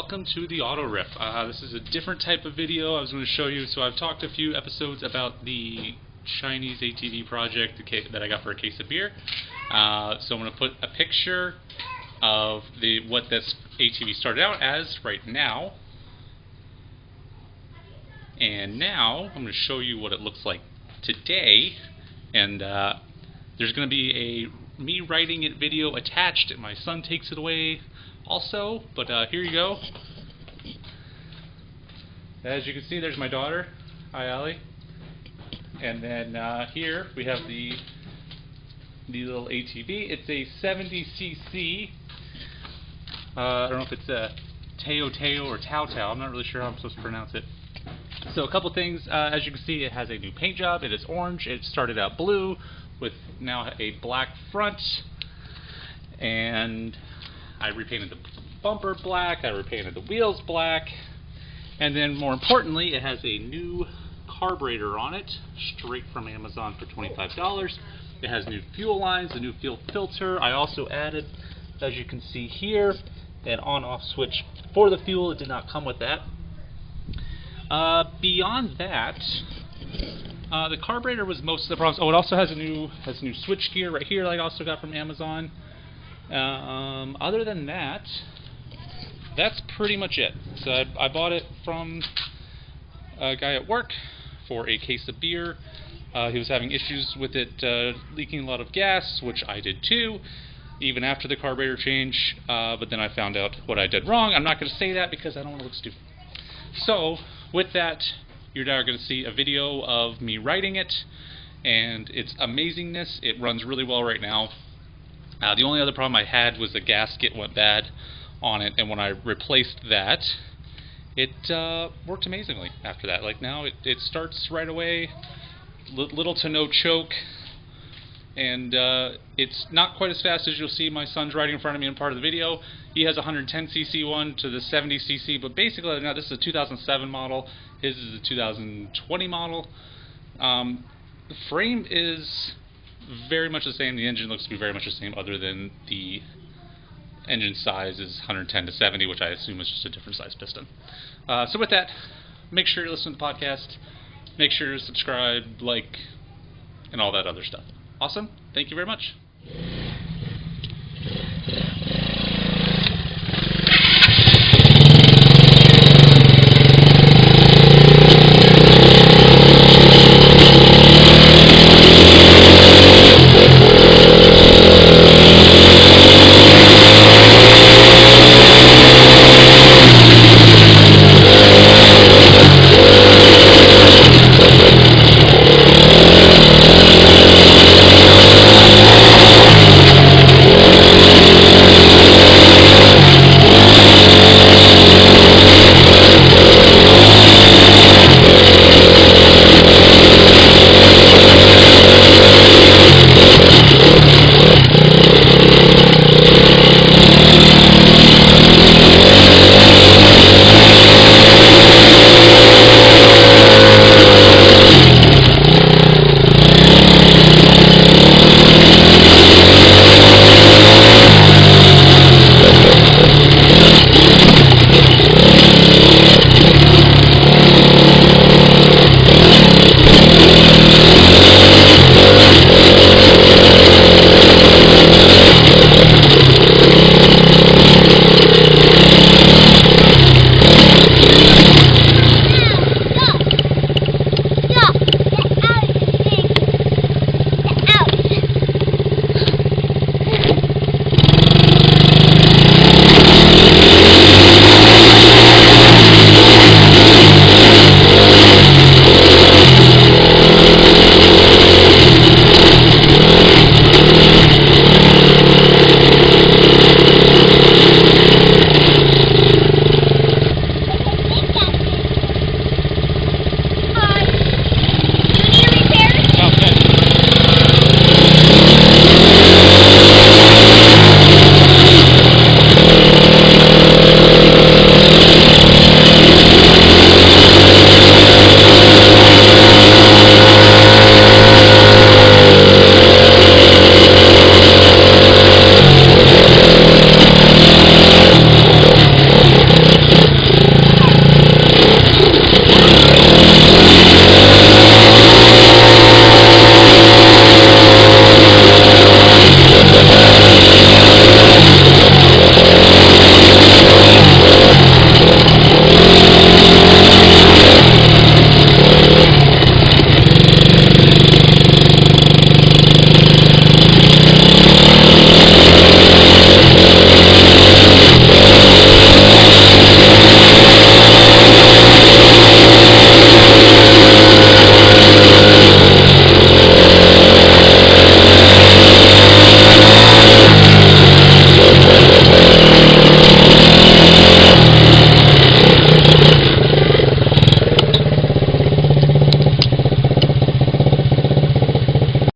welcome to the Auto Riff. This is a different type of video I was going to show you. So I've talked a few episodes about the Chinese ATV project that I got for a case of beer. So I'm going to put a picture of what this ATV started out as right now. And now I'm going to show you what it looks like today. And there's going to be a me riding it video attached, and my son takes it away also, but here you go. As you can see, there's my daughter. Hi, Allie. And then here we have the little ATV. It's a 70cc. I don't know if it's a Teo or Tao. I'm not really sure how I'm supposed to pronounce it. So a couple things. As you can see, it has a new paint job. It is orange. It started out blue with now a black front, and I repainted the bumper black, I repainted the wheels black, and then more importantly, it has a new carburetor on it, straight from Amazon for $25. It has new fuel lines, a new fuel filter. I also added, as you can see here, an on-off switch for the fuel. It did not come with that. Beyond that, the carburetor was most of the problems. Oh, it also has a new switch gear right here that I also got from Amazon. Other than that, that's pretty much it. So I bought it from a guy at work for a case of beer. He was having issues with it leaking a lot of gas, which I did too, even after the carburetor change. But then I found out what I did wrong. I'm not going to say that because I don't want to look stupid. So with that, you're now going to see a video of me riding it and its amazingness. It runs really well right now. The only other problem I had was the gasket went bad on it, and when I replaced that, it worked amazingly after that. Like now it starts right away, little to no choke, and it's not quite as fast as you'll see my son's riding in front of me in part of the video. He has a 110cc one to the 70cc, but basically now this is a 2007 model. His is a 2020 model. The frame is very much the same. The engine looks to be very much the same, other than the engine size is 110 to 70, which I assume is just a different size piston. So with that, make sure you listen to the podcast. Make sure to subscribe, like, and all that other stuff. Awesome. Thank you very much.